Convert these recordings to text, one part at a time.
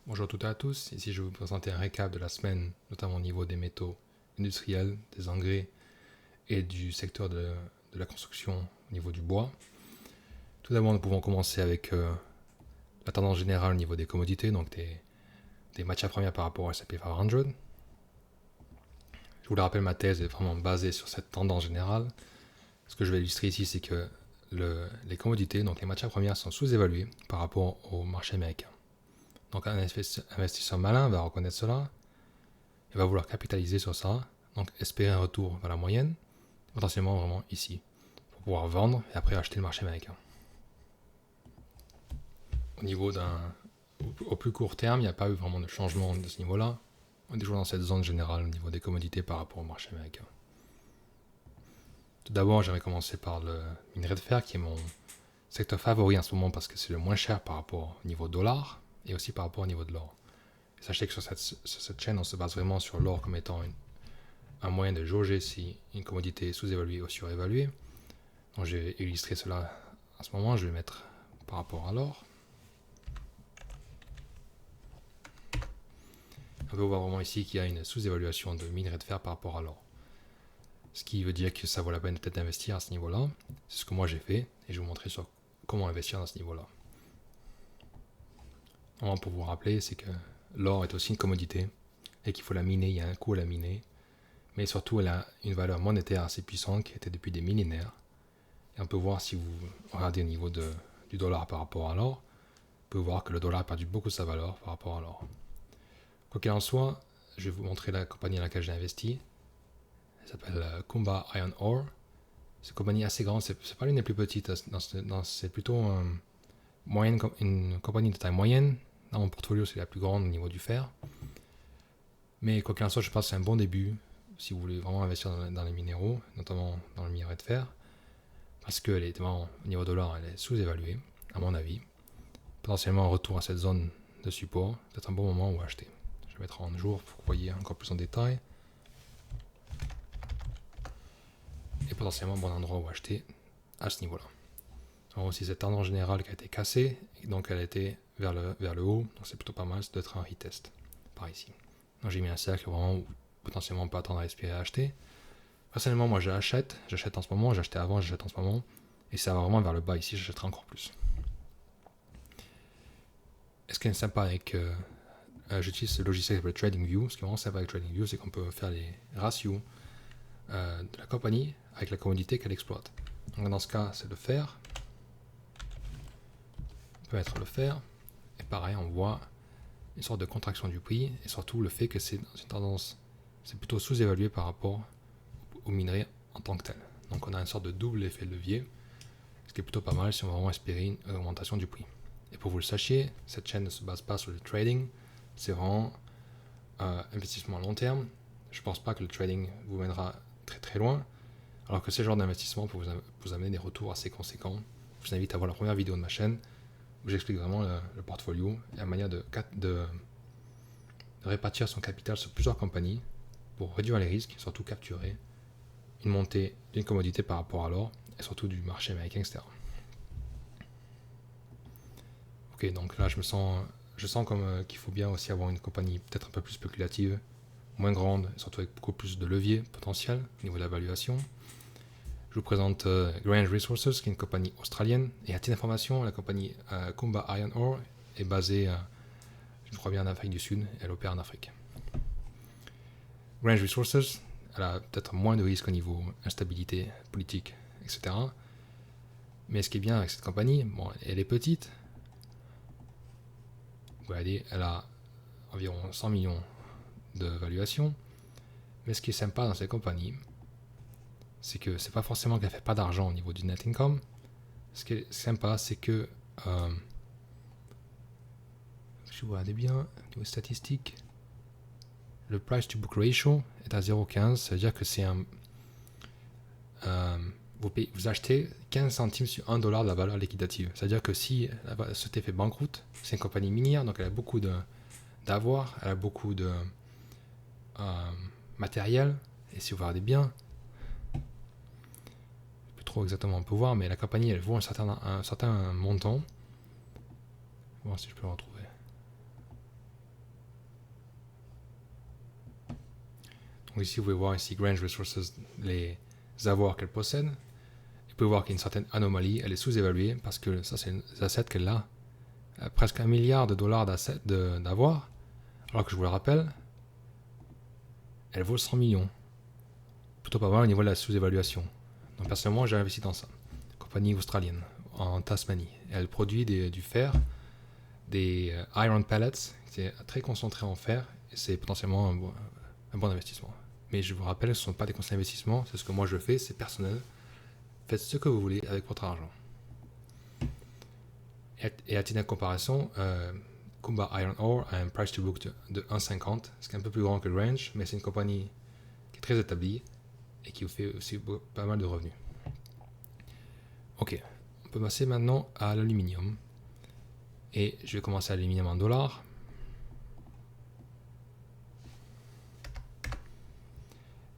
Bonjour à toutes et à tous, ici je vais vous présenter un récap de la semaine, notamment au niveau des métaux industriels, des engrais et du secteur de la construction au niveau du bois. Tout d'abord, nous pouvons commencer avec la tendance générale au niveau des commodités, donc des matières premières par rapport au S&P 500. Je vous le rappelle, ma thèse est vraiment basée sur cette tendance générale. Ce que je vais illustrer ici, c'est que les commodités, donc les matières premières, sont sous-évaluées par rapport au marché américain. Donc un investisseur malin va reconnaître cela et va vouloir capitaliser sur ça, donc espérer un retour vers la moyenne, potentiellement vraiment ici, pour pouvoir vendre et après acheter le marché américain. Au plus court terme, il n'y a pas eu vraiment de changement de ce niveau-là. On est toujours dans cette zone générale au niveau des commodités par rapport au marché américain. Tout d'abord, j'aimerais commencer par le minerai de fer, qui est mon secteur favori en ce moment parce que c'est le moins cher par rapport au niveau dollar et aussi par rapport au niveau de l'or. Et sachez que sur cette chaîne, on se base vraiment sur l'or comme étant un moyen de jauger si une commodité est sous-évaluée ou surévaluée. Donc je vais illustrer cela en ce moment, je vais mettre par rapport à l'or. On peut voir vraiment ici qu'il y a une sous-évaluation de minerai de fer par rapport à l'or. Ce qui veut dire que ça vaut la peine peut-être d'investir à ce niveau-là. C'est ce que moi j'ai fait et je vais vous montrer sur comment investir à ce niveau-là. Pour vous rappeler, c'est que l'or est aussi une commodité et qu'il faut la miner, il y a un coût à la miner. Mais surtout, elle a une valeur monétaire assez puissante qui était depuis des millénaires. Et on peut voir, si vous regardez au niveau du dollar par rapport à l'or, on peut voir que le dollar a perdu beaucoup de sa valeur par rapport à l'or. Quoi qu'il en soit, je vais vous montrer la compagnie dans laquelle j'ai investi. Elle s'appelle Kumba Iron Ore. C'est une compagnie assez grande, c'est pas l'une des plus petites, c'est plutôt une compagnie de taille moyenne. Dans mon portfolio, c'est la plus grande au niveau du fer. Mais quoi qu'il en soit, je pense que c'est un bon début si vous voulez vraiment investir dans les minéraux, notamment dans le minerai de fer, parce qu'elle est vraiment, au niveau dollar, elle est sous-évaluée, à mon avis. Potentiellement un retour à cette zone de support, peut-être un bon moment où acheter. Je vais mettre en jour pour que vous voyez encore plus en détail. Et potentiellement un bon endroit où acheter à ce niveau-là. On voit aussi cette tendance générale qui a été cassée, et donc elle a été vers le haut, donc c'est plutôt pas mal, c'est d'être un retest, par ici. Donc j'ai mis un cercle vraiment où potentiellement on peut attendre à espérer acheter. Personnellement, moi j'achète en ce moment, j'achetais avant, j'achète en ce moment, et ça va vraiment vers le bas ici, j'achèterai encore plus. Et ce qui est sympa avec, j'utilise ce logiciel qui s'appelle TradingView, ce qui est vraiment sympa avec TradingView, c'est qu'on peut faire les ratios de la compagnie avec la commodité qu'elle exploite. Donc dans ce cas, c'est le fer. On peut mettre le fer, et pareil, on voit une sorte de contraction du prix, et surtout le fait que c'est dans une tendance, c'est plutôt sous-évalué par rapport au minerai en tant que tel. Donc on a une sorte de double effet de levier, ce qui est plutôt pas mal si on va vraiment espérer une augmentation du prix. Et pour vous le sachiez, cette chaîne ne se base pas sur le trading, c'est vraiment investissement à long terme. Je ne pense pas que le trading vous mènera très très loin, alors que ce genre d'investissement peut vous amener des retours assez conséquents. Je vous invite à voir la première vidéo de ma chaîne, où j'explique vraiment le portfolio et la manière de répartir son capital sur plusieurs compagnies pour réduire les risques et surtout capturer une montée d'une commodité par rapport à l'or et surtout du marché américain, etc. Ok, donc là je sens comme qu'il faut bien aussi avoir une compagnie peut-être un peu plus spéculative, moins grande, et surtout avec beaucoup plus de levier potentiel au niveau de la valuation. Je vous présente Grange Resources, qui est une compagnie australienne. Et à titre d'information, la compagnie Kumba Iron Ore est basée, je crois bien, en Afrique du Sud. Elle opère en Afrique. Grange Resources, elle a peut-être moins de risques au niveau instabilité politique, etc. Mais ce qui est bien avec cette compagnie, bon, elle est petite. Vous voyez, elle a environ 100 millions de valuation. Mais ce qui est sympa dans cette compagnie, c'est que c'est pas forcément qu'elle fait pas d'argent au niveau du net income. Ce qui est sympa, c'est que je vous regardez bien, au niveau statistique, le price to book ratio est à 0,15, ça veut dire que c'est vous achetez 15 centimes sur 1 dollar de la valeur liquidative. C'est-à-dire que si la société fait banqueroute, c'est une compagnie minière, donc elle a beaucoup d'avoir, elle a beaucoup de matériel, et si vous regardez bien, plus trop exactement on peut voir, mais la compagnie elle vaut un certain montant. Je vais voir si je peux le retrouver. Donc ici, vous pouvez voir ici Grange Resources, les avoirs qu'elle possède. Vous pouvez voir qu'il y a une certaine anomalie, elle est sous-évaluée parce que ça, c'est les assets qu'elle a. Presque $1 milliard d'avoirs, alors que je vous le rappelle, elle vaut 100 millions. Plutôt pas mal au niveau de la sous-évaluation. Donc personnellement, j'ai investi dans ça. Compagnie australienne, en Tasmanie. Elle produit du fer, des iron pellets, c'est très concentré en fer, et c'est potentiellement un bon investissement. Mais je vous rappelle, ce ne sont pas des conseils d'investissement, c'est ce que moi je fais, c'est personnel. Faites ce que vous voulez avec votre argent. Et à titre de comparaison, Kumba Iron Ore a un price to book de 1,50, ce qui est un peu plus grand que Grange, mais c'est une compagnie qui est très établie et qui vous fait aussi pas mal de revenus. Ok, on peut passer maintenant à l'aluminium. Et je vais commencer à l'aluminium en dollars.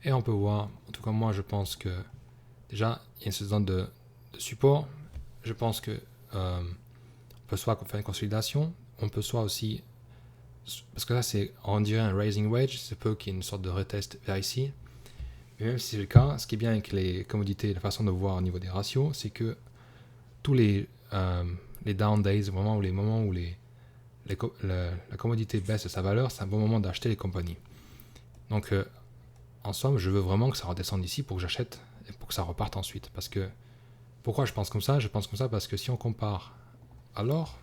Et on peut voir, en tout cas moi je pense que déjà il y a une zone de support. Je pense que on peut soit faire une consolidation, on peut soit aussi, parce que là c'est, on dirait un raising wedge, c'est peu qu'il y ait une sorte de retest vers ici. Mais même si c'est le cas, ce qui est bien avec les commodités, la façon de voir au niveau des ratios, c'est que tous les down days, vraiment, ou les moments où la commodité baisse de sa valeur, c'est un bon moment d'acheter les compagnies. Donc en somme, je veux vraiment que ça redescende ici pour que j'achète et pour que ça reparte ensuite. Parce que, pourquoi je pense comme ça? Je pense comme ça parce que si on compare à l'or,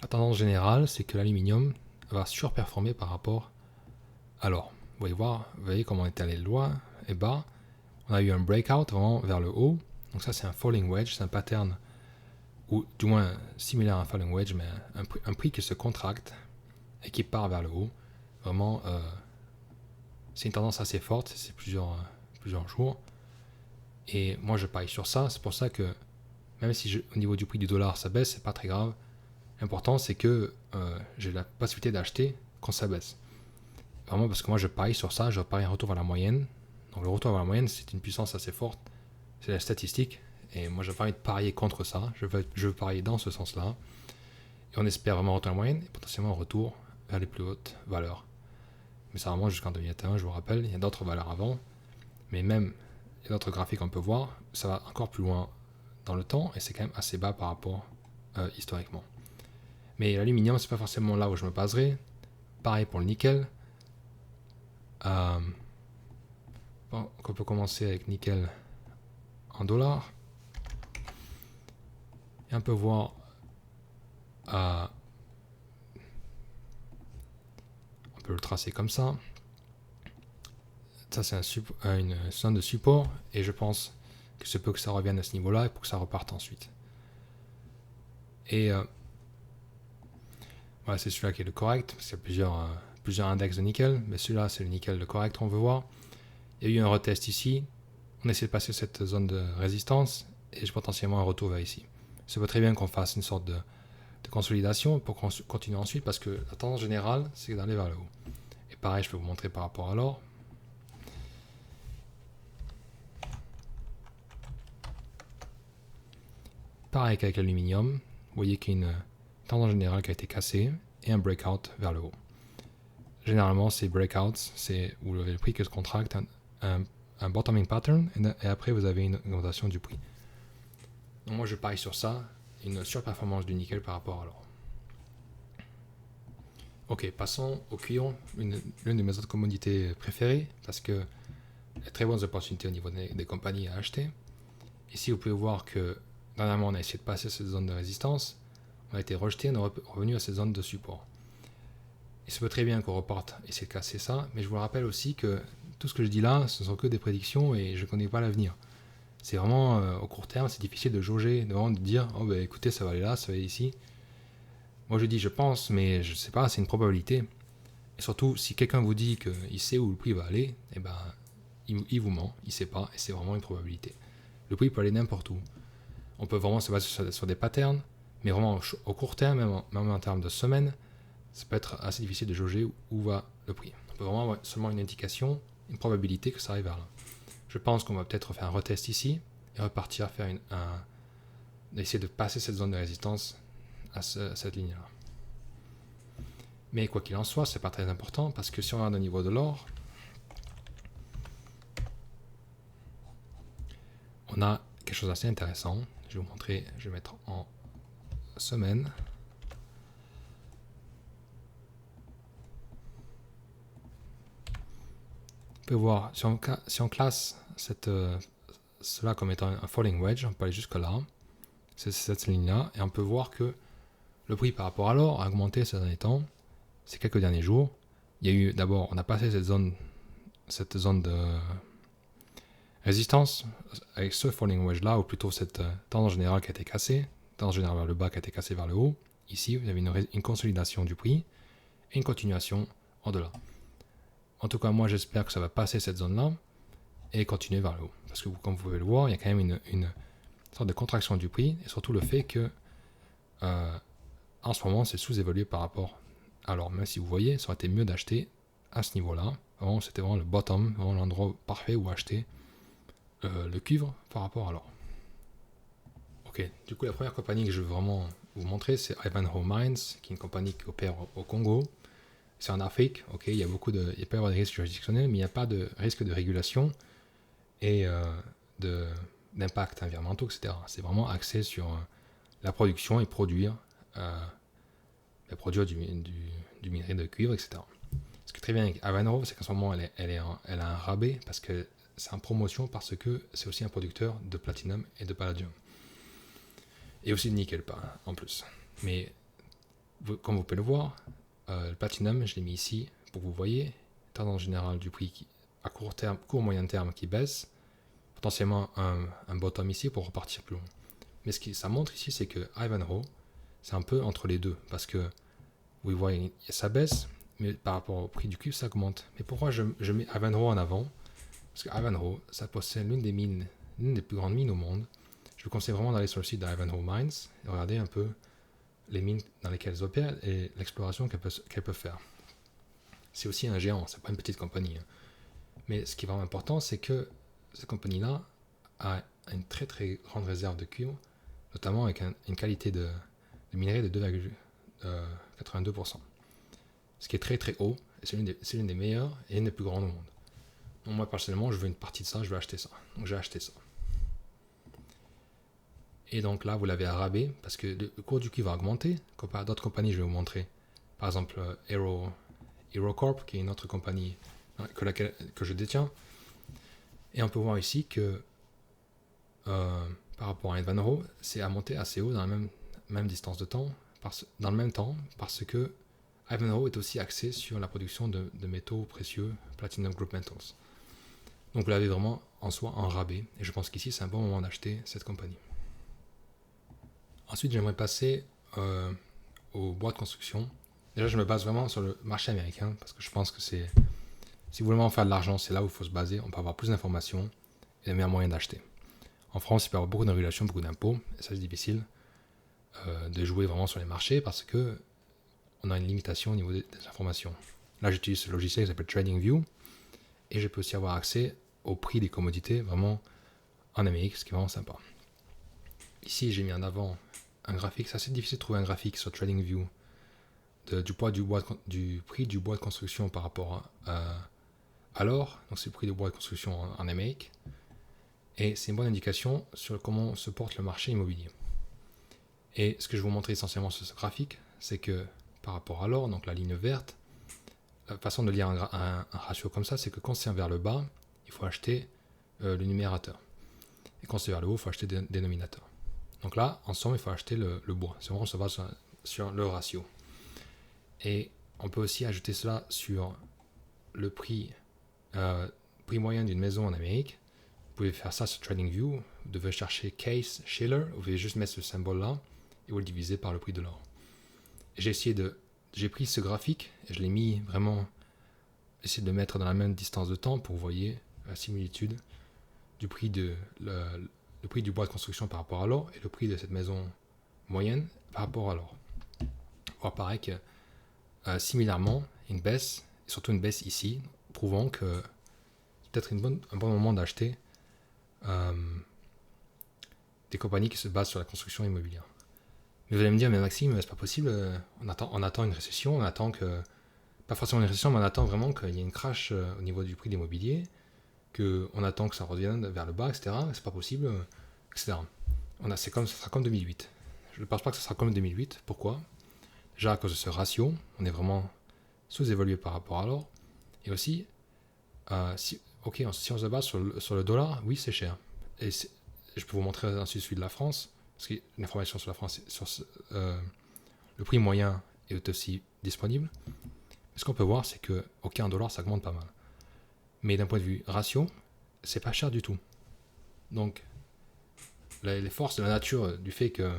la tendance générale, c'est que l'aluminium va surperformer par rapport à l'or. Vous voyez comment on est allé loin et bas. On a eu un breakout vraiment vers le haut. Donc ça, c'est un falling wedge, c'est un pattern, ou du moins similaire à un falling wedge, mais un prix qui se contracte et qui part vers le haut. Vraiment, c'est une tendance assez forte, c'est plusieurs jours. Et moi, je parie sur ça. C'est pour ça que, même si au niveau du prix du dollar, ça baisse, c'est pas très grave. L'important, c'est que j'ai la possibilité d'acheter quand ça baisse. Vraiment, parce que moi, je parie sur ça, je parie un retour vers la moyenne. Donc, le retour vers la moyenne, c'est une puissance assez forte. C'est la statistique. Et moi, j'ai pas envie de parier contre ça. Je veux parier dans ce sens-là. Et on espère vraiment un retour à la moyenne et potentiellement un retour vers les plus hautes valeurs. Mais ça remonte jusqu'en 2021, je vous rappelle. Il y a d'autres valeurs avant. Mais même, il y a d'autres graphiques qu'on peut voir. Ça va encore plus loin dans le temps. Et c'est quand même assez bas par rapport historiquement. Mais l'aluminium, c'est pas forcément là où je me baserai. Pareil pour le nickel. On peut commencer avec nickel en dollars. Et on peut voir on peut le tracer comme ça. Ça, c'est une zone de support. Et je pense que c'est peu que ça revienne à ce niveau-là et pour que ça reparte ensuite. Et voilà, c'est celui-là qui est le correct. Parce qu'il y a plusieurs index de nickel. Mais celui-là, c'est le nickel le correct qu'on veut voir. Il y a eu un retest ici. On essaie de passer cette zone de résistance. Et j'ai potentiellement un retour vers ici. Ça peut très bien qu'on fasse une sorte de consolidation pour continuer ensuite. Parce que la tendance générale, c'est d'aller vers le haut. Et pareil, je peux vous montrer par rapport à l'or. Pareil qu'avec l'aluminium, vous voyez qu'il y a une tendance générale qui a été cassée et un breakout vers le haut. Généralement, ces breakouts, c'est où vous avez le prix qui se contracte, un bottoming pattern, et après vous avez une augmentation du prix. Donc moi je parie sur ça, une surperformance du nickel par rapport à l'or. Ok, passons au cuivre, l'une de mes autres commodités préférées, parce que il y a très bonnes opportunités au niveau des compagnies à acheter. Ici, vous pouvez voir que dernièrement, on a essayé de passer cette zone de résistance, on a été rejeté, on est revenu à cette zone de support. Il se peut très bien qu'on reparte essayer de casser ça, mais je vous rappelle aussi que tout ce que je dis là, ce ne sont que des prédictions et je ne connais pas l'avenir. C'est vraiment, au court terme, c'est difficile de jauger, de dire, oh ben écoutez, ça va aller là, ça va aller ici. Moi je dis, je pense, mais je ne sais pas, c'est une probabilité. Et surtout, si quelqu'un vous dit qu'il sait où le prix va aller, eh ben, il vous ment, il ne sait pas, et c'est vraiment une probabilité. Le prix peut aller n'importe où. On peut vraiment se baser sur des patterns, mais vraiment au court terme, même en termes de semaines, ça peut être assez difficile de jauger où va le prix. On peut vraiment avoir seulement une indication, une probabilité que ça arrive vers là. Je pense qu'on va peut-être faire un retest ici et repartir faire essayer de passer cette zone de résistance à cette ligne-là. Mais quoi qu'il en soit, c'est pas très important parce que si on regarde au niveau de l'or, on a quelque chose d'assez intéressant. Je vais vous montrer, je vais mettre en semaine. On peut voir, si on classe cela comme étant un falling wedge, on peut aller jusque là. C'est cette ligne-là. Et on peut voir que le prix par rapport à l'or a augmenté ces derniers temps, ces quelques derniers jours. Il y a eu d'abord, on a passé cette zone de résistance avec ce falling wedge là, ou plutôt cette tendance générale qui a été cassée, tendance générale vers le bas qui a été cassée vers le haut. Ici, vous avez une consolidation du prix et une continuation en delà. En tout cas, moi j'espère que ça va passer cette zone là et continuer vers le haut. Parce que comme vous pouvez le voir, il y a quand même une sorte de contraction du prix et surtout le fait que en ce moment c'est sous-évalué par rapport. Alors même si vous voyez, ça aurait été mieux d'acheter à ce niveau-là. C'était vraiment le bottom, vraiment l'endroit parfait où acheter le cuivre par rapport à l'or. Ok, du coup la première compagnie que je veux vraiment vous montrer, c'est Ivanhoe Mines, qui est une compagnie qui opère au Congo. C'est en Afrique, ok, il peut y avoir des risques juridictionnels, mais il n'y a pas de risque de régulation et d'impact environnementaux, etc. C'est vraiment axé sur la production et produire du minerai de cuivre, etc. Ce qui est très bien avec Ivanhoe, c'est qu'en ce moment, elle a un rabais parce que c'est en promotion parce que c'est aussi un producteur de platinum et de palladium. Et aussi de nickel, en plus. Mais comme vous pouvez le voir, le platinum, je l'ai mis ici pour que vous voyez, tendance générale du prix à court moyen terme qui baisse, potentiellement un bottom ici pour repartir plus loin. Mais ce que ça montre ici, c'est que Ivanhoe, c'est un peu entre les deux, parce que vous voyez, ça baisse, mais par rapport au prix du cuivre, ça augmente. Mais pourquoi je mets Ivanhoe en avant? Parce que Ivanhoe, ça possède l'une des plus grandes mines au monde. Je vous conseille vraiment d'aller sur le site d'Ivanhoe Mines et regarder un peu les mines dans lesquelles elles opèrent et l'exploration qu'elles peuvent faire. C'est aussi un géant, c'est pas une petite compagnie. Mais ce qui est vraiment important, c'est que cette compagnie-là a une très très grande réserve de cuivre, notamment avec une qualité de minerai de 2,82%. Ce qui est très très haut, et c'est l'une des meilleures et l'une des plus grandes au monde. Donc moi personnellement, je veux une partie de ça, je veux acheter ça. Donc j'ai acheté ça. Et donc là, vous l'avez à rabais, parce que le cours du cuivre va augmenter, comparé à d'autres compagnies, je vais vous montrer. Par exemple, HeroCorp, qui est une autre compagnie que je détiens. Et on peut voir ici que par rapport à Ivanhoe, c'est à monter assez haut dans la même distance de temps, dans le même temps, parce que Ivanhoe est aussi axé sur la production de métaux précieux, Platinum Group Metals. Donc vous l'avez vraiment en soi en rabais, et je pense qu'ici c'est un bon moment d'acheter cette compagnie. Ensuite, j'aimerais passer au bois de construction. Déjà, je me base vraiment sur le marché américain, parce que je pense que si vous voulez vraiment faire de l'argent, c'est là où il faut se baser, on peut avoir plus d'informations et le meilleur moyen d'acheter. En France, il peut y avoir beaucoup de régulations, beaucoup d'impôts, et ça c'est difficile de jouer vraiment sur les marchés parce que on a une limitation au niveau des informations. Là, j'utilise ce logiciel qui s'appelle TradingView et je peux aussi avoir accès au prix des commodités vraiment en Amérique, ce qui est vraiment sympa. Ici, j'ai mis en avant un graphique. C'est assez difficile de trouver un graphique sur TradingView du prix du bois de construction par rapport à l'or. Donc, c'est le prix du bois de construction en Amérique. Et c'est une bonne indication sur comment se porte le marché immobilier. Et ce que je vais vous montrer essentiellement sur ce graphique, c'est que par rapport à l'or, donc la ligne verte, la façon de lire un ratio comme ça, c'est que quand c'est vers le bas, il faut acheter le numérateur. Et quand c'est vers le haut, il faut acheter le dénominateur. Donc là, en somme, il faut acheter le bois. C'est vraiment, on se base sur le ratio. Et on peut aussi ajouter cela sur le prix moyen d'une maison en Amérique. Vous pouvez faire ça sur TradingView. Vous devez chercher Case Shiller. Vous pouvez juste mettre ce symbole-là et vous le divisez par le prix de l'or. J'ai pris ce graphique et je l'ai mis vraiment, essayé de le mettre dans la même distance de temps pour vous voyez la similitude du prix le prix du bois de construction par rapport à l'or et le prix de cette maison moyenne par rapport à l'or. Voir pareil que similairement, une baisse, et surtout une baisse ici, prouvant que c'est peut-être un bon moment d'acheter des compagnies qui se basent sur la construction immobilière. Mais vous allez me dire, mais Maxime, c'est pas possible, on attend une récession, on attend que, pas forcément une récession, mais on attend vraiment qu'il y ait une crash au niveau du prix de l'immobilier, qu'on attend que ça revienne vers le bas, etc. C'est pas possible, etc. Ça sera comme 2008. Je ne pense pas que ça sera comme 2008. Pourquoi? Déjà à cause de ce ratio, on est vraiment sous-évalué par rapport à l'or. Et aussi, si on se base sur le dollar, oui, c'est cher. Et je peux vous montrer ensuite celui de la France, parce que l'information sur la France, le prix moyen est aussi disponible. Ce qu'on peut voir, c'est que, ok, un dollar, ça augmente pas mal. Mais d'un point de vue ratio, c'est pas cher du tout. Donc, les forces de la nature, du fait que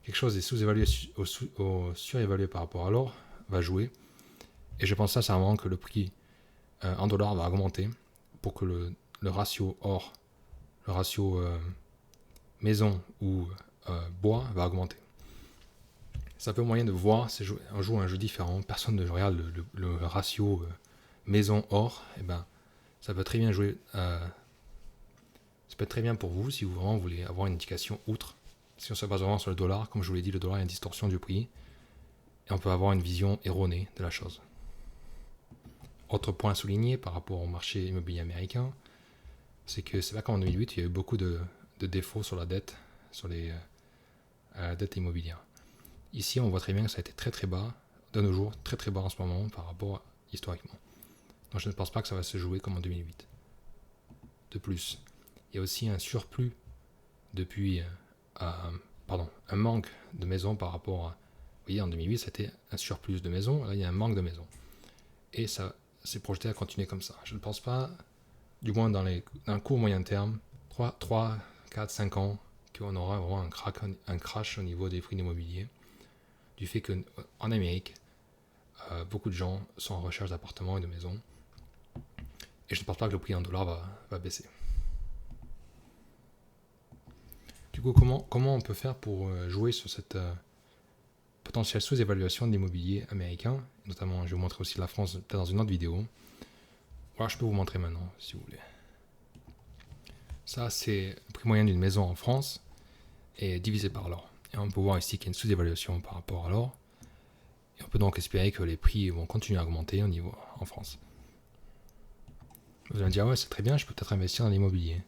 quelque chose est sous-évalué ou surévalué par rapport à l'or, va jouer. Et je pense sincèrement que le prix en dollars va augmenter pour que le ratio or, le ratio maison ou bois va augmenter. C'est un peu moyen de voir, on joue un jeu différent, personne ne regarde le ratio maison-or, et ben ça peut très bien jouer, ça peut être très bien pour vous si vous vraiment voulez avoir une indication outre. Si on se base vraiment sur le dollar, comme je vous l'ai dit, le dollar a une distorsion du prix, et on peut avoir une vision erronée de la chose. Autre point souligné par rapport au marché immobilier américain, c'est que c'est là qu'en 2008, il y a eu beaucoup de défauts sur la dette, sur la dette immobilière. Ici, on voit très bien que ça a été très très bas, de nos jours, très très bas en ce moment par rapport historiquement. Donc je ne pense pas que ça va se jouer comme en 2008. De plus, il y a aussi un surplus depuis, un manque de maisons par rapport à, vous voyez, en 2008, c'était un surplus de maisons, là il y a un manque de maisons. Et ça s'est projeté à continuer comme ça. Je ne pense pas, du moins dans un court moyen terme, 3, 4, 5 ans, qu'on aura vraiment un crash au niveau des prix de l'immobilier. Du fait qu'en Amérique, beaucoup de gens sont en recherche d'appartements et de maisons. Et je ne pense pas que le prix en dollars va baisser. Du coup, comment on peut faire pour jouer sur cette potentielle sous-évaluation de l'immobilier américain? Notamment, je vais vous montrer aussi la France peut-être dans une autre vidéo. Voilà, je peux vous montrer maintenant, si vous voulez. Ça, c'est le prix moyen d'une maison en France et divisé par l'or. Et on peut voir ici qu'il y a une sous-évaluation par rapport à l'or. Et on peut donc espérer que les prix vont continuer à augmenter en France. Vous allez me dire, ouais, c'est très bien, je peux peut-être investir dans l'immobilier.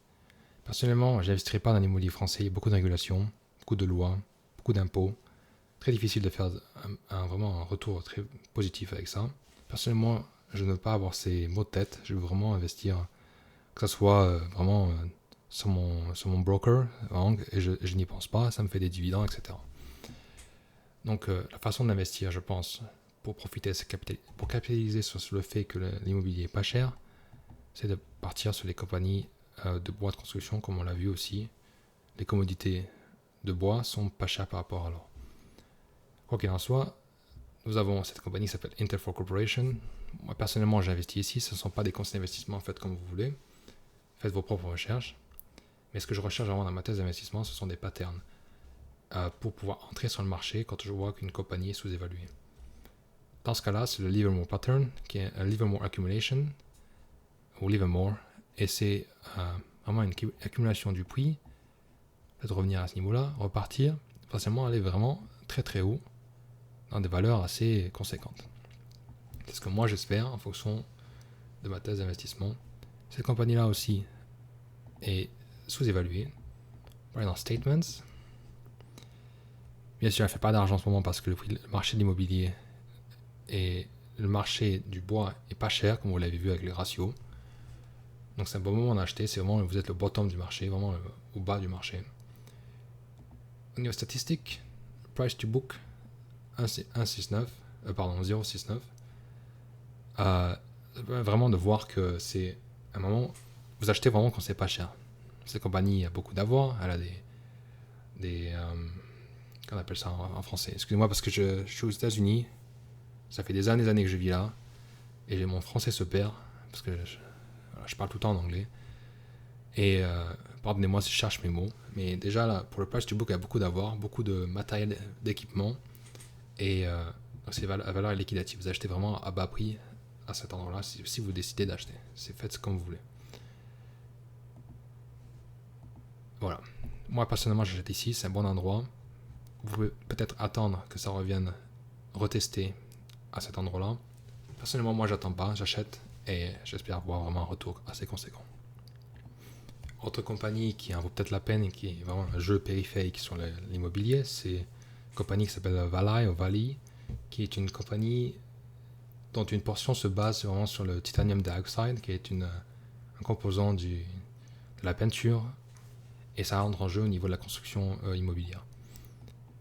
Personnellement, je n'investirai pas dans l'immobilier français. Il y a beaucoup de régulations, beaucoup de lois, beaucoup d'impôts. Très difficile de faire vraiment un retour très positif avec ça. Personnellement, je ne veux pas avoir ces maux de tête. Je veux vraiment investir, que ce soit vraiment sur mon broker, et je n'y pense pas, ça me fait des dividendes, etc. Donc la façon d'investir, je pense, pour capitaliser sur le fait que l'immobilier est pas cher, c'est de partir sur les compagnies de bois de construction, comme on l'a vu aussi. Les commodités de bois sont pas chères par rapport à l'or. Quoi qu'il en soit, nous avons cette compagnie qui s'appelle Interfor Corporation. Moi, personnellement, j'ai investi ici. Ce ne sont pas des conseils d'investissement, faites comme vous voulez. Faites vos propres recherches. Mais ce que je recherche vraiment dans ma thèse d'investissement, ce sont des patterns pour pouvoir entrer sur le marché quand je vois qu'une compagnie est sous-évaluée. Dans ce cas-là, c'est le Livermore Pattern, qui est un Livermore Accumulation, ou Livermore, et c'est vraiment une accumulation du prix, peut-être revenir à ce niveau-là, repartir, potentiellement aller vraiment très très haut, dans des valeurs assez conséquentes. C'est ce que moi j'espère en fonction de ma thèse d'investissement. Cette compagnie-là aussi est sous-évaluée. Voilà, dans Statements. Bien sûr, elle ne fait pas d'argent en ce moment parce que le marché de l'immobilier et le marché du bois est pas cher, comme vous l'avez vu avec les ratios. Donc c'est un bon moment d'acheter, c'est vraiment, vous êtes le bottom du marché, vraiment au bas du marché. Au niveau statistique, price to book 0,69. Vraiment de voir que c'est un moment, vous achetez vraiment quand c'est pas cher. Cette compagnie a beaucoup d'avoir, elle a des qu'on appelle ça en français. Excusez-moi parce que je suis aux États-Unis, ça fait des années que je vis là, et mon français se perd parce que je parle tout le temps en anglais. Et pardonnez-moi si je cherche mes mots, mais déjà là, pour le price to book, il y a beaucoup d'avoir, beaucoup de matériel d'équipement, et c'est la valeur est liquidative. Vous achetez vraiment à bas prix à cet endroit-là si vous décidez d'acheter. C'est fait comme vous voulez. Voilà. Moi personnellement, j'achète ici, c'est un bon endroit. vous pouvez peut-être attendre que ça revienne retester à cet endroit-là. Personnellement, moi, j'attends pas, j'achète et j'espère voir vraiment un retour assez conséquent. Autre compagnie qui en vaut peut-être la peine et qui est vraiment un jeu périphérique sur l'immobilier, c'est une compagnie qui s'appelle Valley, qui est une compagnie dont une portion se base vraiment sur le titanium dioxide, qui est un composant de la peinture, et ça entre en jeu au niveau de la construction immobilière.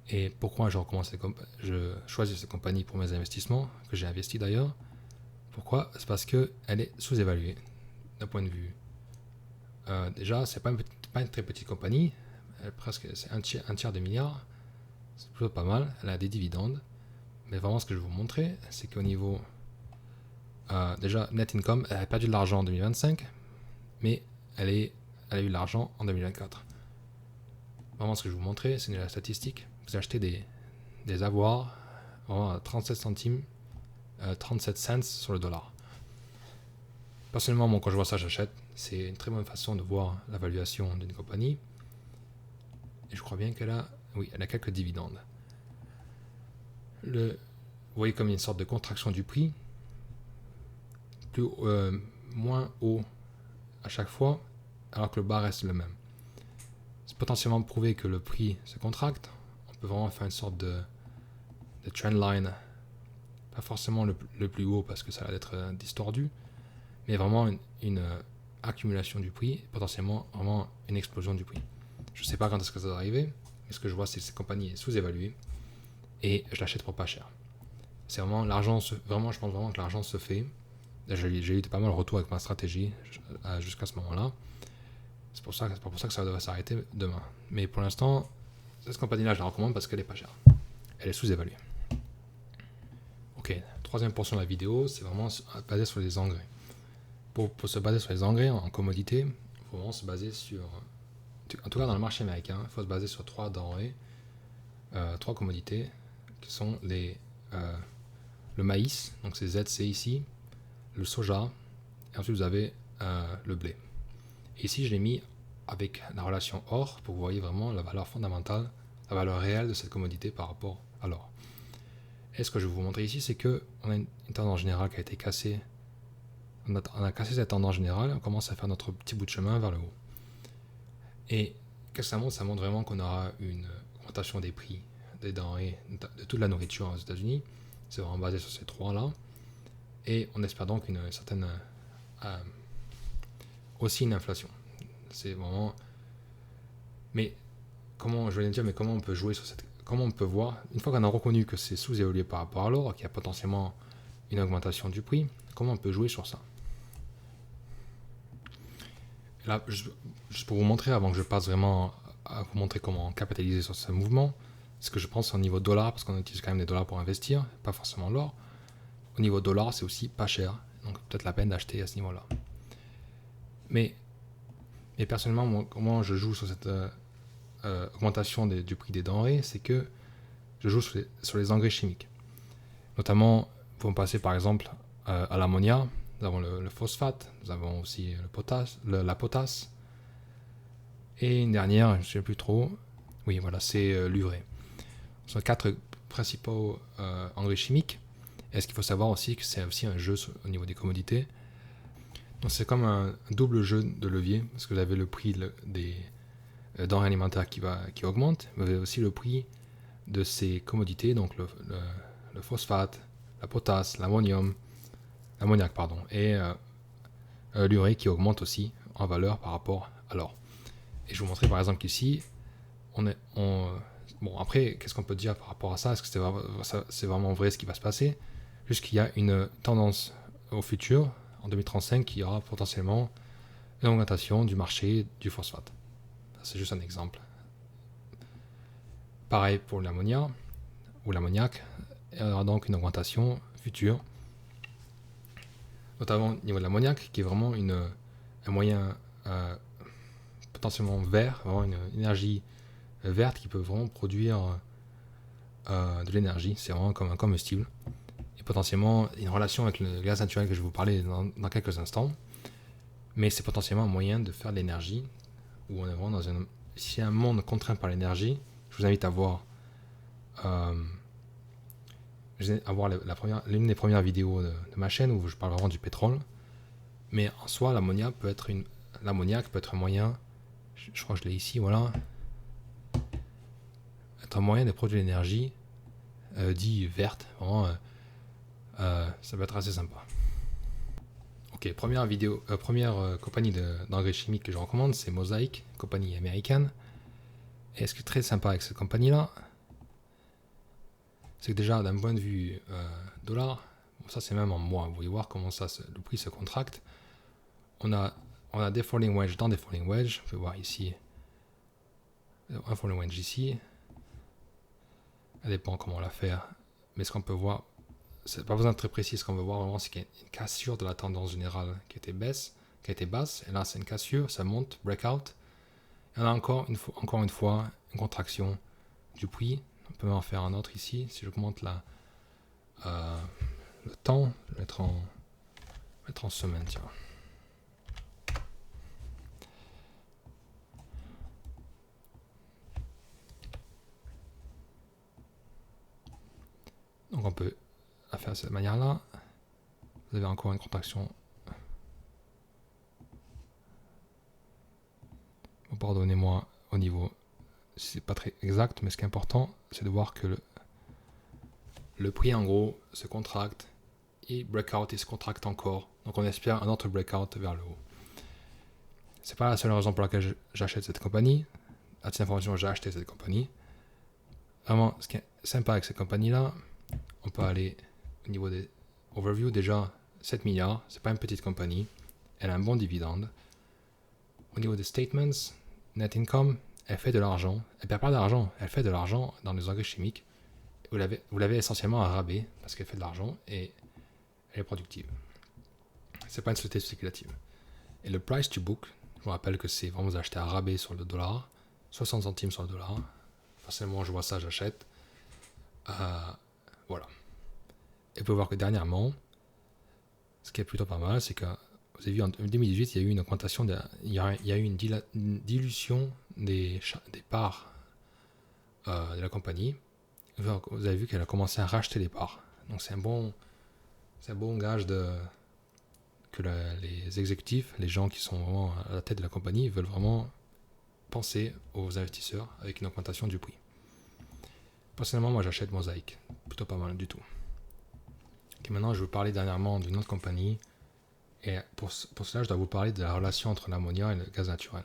Et pourquoi je choisis cette compagnie pour mes investissements, que j'ai investi d'ailleurs? Pourquoi? C'est parce qu'elle est sous-évaluée d'un point de vue. Déjà, c'est pas une très petite compagnie, c'est un tiers de milliard, c'est plutôt pas mal, elle a des dividendes, mais vraiment ce que je vais vous montrer, c'est qu'au niveau déjà net income, elle a perdu de l'argent en 2025, mais elle a eu de l'argent en 2024. Vraiment ce que je vais vous montrer, c'est la statistique. Vous achetez des avoirs vraiment à 37 centimes, 37 cents sur le dollar. Personnellement, moi, quand je vois ça, j'achète. C'est une très bonne façon de voir la valuation d'une compagnie. Et je crois bien qu'elle a quelques dividendes. Vous voyez comme il y a une sorte de contraction du prix, moins haut à chaque fois, alors que le bas reste le même. C'est potentiellement prouvé que le prix se contracte. On peut vraiment faire une sorte de trendline, pas forcément le plus haut parce que ça va être distordu, mais vraiment une accumulation du prix, potentiellement vraiment une explosion du prix. Je ne sais pas quand est-ce que ça va arriver, mais ce que je vois, c'est que cette compagnie est sous-évaluée et je l'achète pour pas cher. C'est vraiment l'argent, je pense vraiment que l'argent se fait. J'ai eu pas mal de retours avec ma stratégie jusqu'à ce moment-là. C'est pas pour ça que ça devrait s'arrêter demain. Mais pour l'instant, cette compagnie-là, je la recommande parce qu'elle est pas chère. Elle est sous-évaluée. Ok, troisième portion de la vidéo, c'est vraiment basé sur les engrais. Pour se baser sur les engrais en commodité, il faut vraiment se baser sur, en tout cas dans le marché américain, il faut se baser sur 3 denrées, 3 commodités, qui sont le maïs, donc c'est ZC ici, le soja, et ensuite vous avez le blé. Et ici je l'ai mis avec la relation or, pour que vous voyez vraiment la valeur fondamentale, la valeur réelle de cette commodité par rapport à l'or. Et ce que je vais vous montrer ici, c'est qu'on a une tendance générale qui a été cassée. On a cassé cette tendance générale, on commence à faire notre petit bout de chemin vers le haut. Et qu'est-ce que ça montre? Ça montre vraiment qu'on aura une augmentation des prix des denrées, de toute la nourriture aux États-Unis. C'est vraiment basé sur ces 3-là. Et on espère donc une certaine aussi une inflation. C'est vraiment. Mais comment on peut jouer sur cette. Comment on peut voir, une fois qu'on a reconnu que c'est sous-évalué par rapport à l'or, qu'il y a potentiellement une augmentation du prix, comment on peut jouer sur ça? Là, juste pour vous montrer, avant que je passe vraiment à vous montrer comment capitaliser sur ce mouvement, ce que je pense au niveau dollar, parce qu'on utilise quand même des dollars pour investir, pas forcément l'or. Au niveau dollar, c'est aussi pas cher, donc peut-être la peine d'acheter à ce niveau-là. Mais personnellement, moi, comment je joue sur cette augmentation du prix des denrées, c'est que je joue sur les engrais chimiques. Notamment, pour passer par exemple à l'ammonia, nous avons le phosphate, nous avons aussi la potasse, et une dernière, je ne sais plus trop, oui voilà, c'est l'urée. Ce sont 4 principaux engrais chimiques. Et ce qu'il faut savoir aussi, que c'est aussi un jeu au niveau des commodités. Donc c'est comme un double jeu de levier, parce que vous avez le prix des denrées alimentaires qui augmente, mais vous avez aussi le prix de ces commodités, donc le phosphate, la potasse, l'ammoniac, et l'urée qui augmente aussi en valeur par rapport à l'or. Et je vous montrer par exemple qu'ici, bon après, qu'est-ce qu'on peut dire par rapport à ça? Est-ce que c'est vraiment vrai ce qui va se passer? Juste qu'il y a une tendance au futur, en 2035, qui aura potentiellement une augmentation du marché du phosphate. C'est juste un exemple. Pareil pour l'ammonia ou l'ammoniac, il y aura donc une augmentation future, notamment au niveau de l'ammoniac, qui est vraiment un moyen potentiellement vert, vraiment une énergie verte qui peut vraiment produire de l'énergie. C'est vraiment comme un combustible. Et potentiellement une relation avec le gaz naturel que je vais vous parler dans quelques instants. Mais c'est potentiellement un moyen de faire de l'énergie, où on est vraiment si un monde contraint par l'énergie, je vous invite à voir avoir l'une des premières vidéos de ma chaîne où je parle vraiment du pétrole. Mais en soi, l'ammoniac peut être un moyen, je crois que je l'ai ici, voilà, être un moyen de produire l'énergie dit verte. Vraiment, ça peut être assez sympa. Ok, première compagnie d'engrais chimiques que je recommande, c'est Mosaic, compagnie américaine. Et ce qui est très sympa avec cette compagnie-là, c'est que déjà d'un point de vue dollar, ça c'est même en mois, vous voyez voir comment le prix se contracte. On a des falling wedge dans des falling wedge, je vais voir ici, un falling wedge ici, ça dépend comment on l'a fait, mais ce qu'on peut voir, c'est pas besoin de très précis, ce qu'on veut voir vraiment c'est qu'il y a une cassure de la tendance générale qui était basse, et là c'est une cassure, ça monte, breakout, et on a encore une fois une contraction du prix. On peut en faire un autre ici, si j'augmente le temps, je vais mettre en semaine, tiens. Donc on peut la faire de cette manière-là. Vous avez encore une contraction. Bon, pardonnez-moi au niveau, c'est pas très exact, mais ce qui est important, c'est de voir que le prix en gros se contracte et breakout et se contracte encore. Donc on espère un autre breakout vers le haut. C'est pas la seule raison pour laquelle j'achète cette compagnie. À titre d'information, j'ai acheté cette compagnie. Vraiment, ce qui est sympa avec cette compagnie-là, on peut aller au niveau des overview, déjà 7 milliards, c'est pas une petite compagnie, elle a un bon dividende. Au niveau des statements, net income, elle fait de l'argent, elle perd pas d'argent, elle fait de l'argent dans les engrais chimiques. Vous l'avez essentiellement à rabais parce qu'elle fait de l'argent et elle est productive. C'est pas une société spéculative. Et le price to book, je vous rappelle que c'est vraiment vous achetez à rabais sur le dollar, 60 centimes sur le dollar. Forcément, je vois ça, j'achète. Voilà. Et vous pouvez voir que dernièrement, ce qui est plutôt pas mal, c'est que vous avez vu en 2018, il y a eu une augmentation, il y a eu une dilution des parts de la compagnie. Vous avez vu qu'elle a commencé à racheter les parts. Donc c'est un bon gage que les exécutifs, les gens qui sont vraiment à la tête de la compagnie, veulent vraiment penser aux investisseurs avec une augmentation du prix. Personnellement, moi j'achète Mosaic, plutôt pas mal du tout. Okay, maintenant, je vais vous parler dernièrement d'une autre compagnie. Et pour cela, je dois vous parler de la relation entre l'ammoniac et le gaz naturel.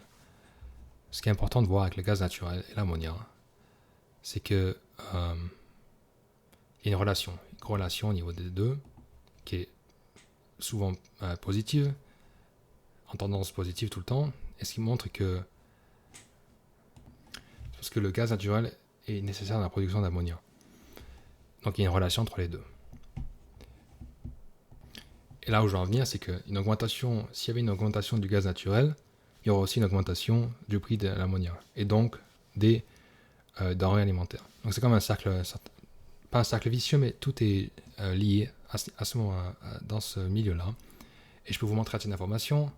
Ce qui est important de voir avec le gaz naturel et l'ammoniac, c'est que il y a une corrélation au niveau des deux, qui est souvent positive, en tendance positive tout le temps, et ce qui montre que parce que le gaz naturel est nécessaire dans la production d'ammoniac. Donc il y a une relation entre les deux. Et là où je veux en venir, c'est s'il y avait une augmentation du gaz naturel, il y aura aussi une augmentation du prix de l'ammoniac, et donc des denrées alimentaires. Donc c'est comme un cercle, pas un cercle vicieux, mais tout est lié dans ce milieu-là. Et je peux vous montrer à titre d'information,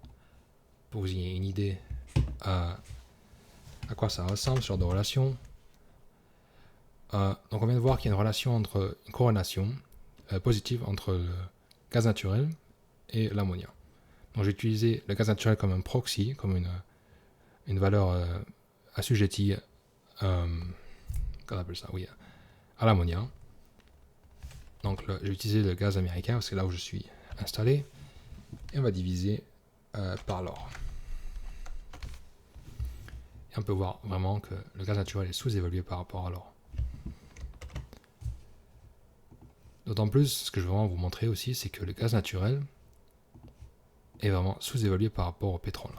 pour que vous ayez une idée à quoi ça ressemble, ce genre de relation. Donc on vient de voir qu'il y a une corrélation positive entre le gaz naturel et l'ammoniac. Donc j'ai utilisé le gaz naturel comme un proxy, comme une valeur assujettie qu'on appelle ça, oui, à l'ammoniac. Donc j'ai utilisé le gaz américain parce que c'est là où je suis installé, et on va diviser par l'or. Et on peut voir vraiment que le gaz naturel est sous-évalué par rapport à l'or. D'autant plus, ce que je veux vraiment vous montrer aussi, c'est que le gaz naturel est vraiment sous-évalué par rapport au pétrole.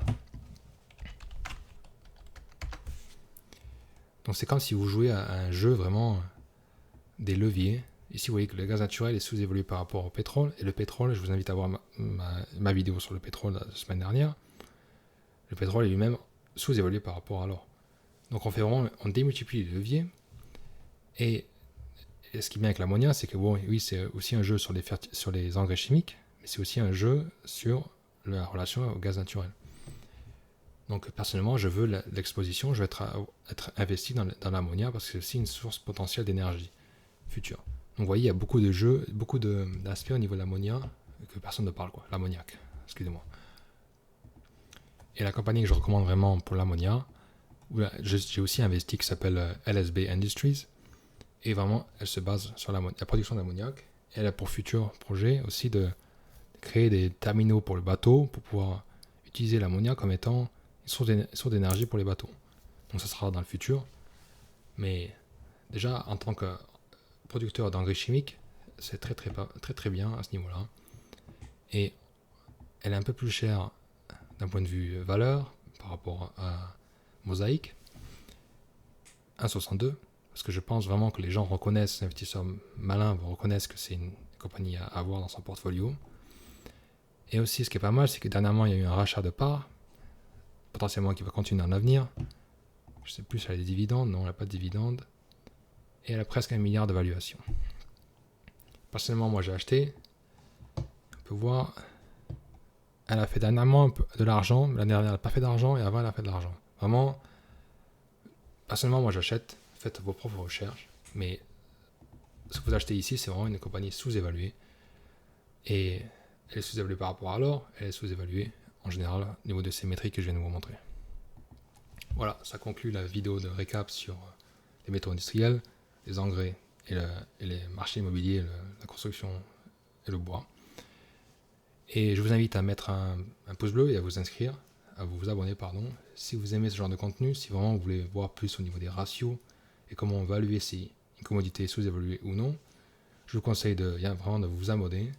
Donc c'est comme si vous jouez à un jeu vraiment des leviers. Ici vous voyez que le gaz naturel est sous-évalué par rapport au pétrole. Et le pétrole, je vous invite à voir ma vidéo sur le pétrole la semaine dernière. Le pétrole est lui-même sous-évalué par rapport à l'or. Donc on démultiplie les leviers. Et ce qui est bien avec l'ammoniac, c'est que oui, c'est aussi un jeu sur les engrais chimiques, mais c'est aussi un jeu sur la relation au gaz naturel. Donc personnellement, je veux l'exposition, je veux être investi dans l'ammonia parce que c'est aussi une source potentielle d'énergie future. Donc vous voyez, il y a beaucoup de jeux, beaucoup d'aspects au niveau de l'ammonia que personne ne parle, l'ammoniac, excusez-moi. Et la compagnie que je recommande vraiment pour l'ammonia, j'ai aussi investi qui s'appelle LSB Industries, et vraiment, elle se base sur la production d'ammoniac, et elle a pour futur projet aussi de créer des terminaux pour le bateau, pour pouvoir utiliser l'ammoniac comme étant une source d'énergie pour les bateaux. Donc ça sera dans le futur, mais déjà en tant que producteur d'engrais chimiques, c'est très bien à ce niveau-là. Et elle est un peu plus chère d'un point de vue valeur par rapport à Mosaic 1,62, parce que je pense vraiment que les gens reconnaissent, les investisseurs malins reconnaissent que c'est une compagnie à avoir dans son portfolio. Et aussi, ce qui est pas mal, c'est que dernièrement, il y a eu un rachat de parts, potentiellement qui va continuer dans l'avenir. Je sais plus si elle a des dividendes, non, elle n'a pas de dividendes. Et elle a presque 1 milliard de valuation. Personnellement, moi j'ai acheté. On peut voir, elle a fait dernièrement un peu de l'argent, l'année dernière elle n'a pas fait d'argent, et avant elle a fait de l'argent. Vraiment, personnellement, moi j'achète, faites vos propres recherches, mais ce que vous achetez ici, c'est vraiment une compagnie sous-évaluée. Et elle est sous-évaluée par rapport à l'or, elle est sous-évaluée en général au niveau de ces métriques que je viens de vous montrer. Voilà, ça conclut la vidéo de récap sur les métaux industriels, les engrais et les marchés immobiliers, la construction et le bois. Et je vous invite à mettre un pouce bleu et à vous inscrire, à vous abonner, si vous aimez ce genre de contenu, si vraiment vous voulez voir plus au niveau des ratios et comment évaluer si une commodité est sous-évaluée ou non, je vous conseille vraiment de vous abonner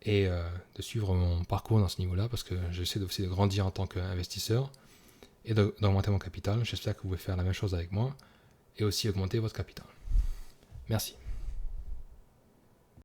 et de suivre mon parcours dans ce niveau-là, parce que j'essaie aussi de grandir en tant qu'investisseur et d'augmenter mon capital. J'espère que vous pouvez faire la même chose avec moi et aussi augmenter votre capital. Merci.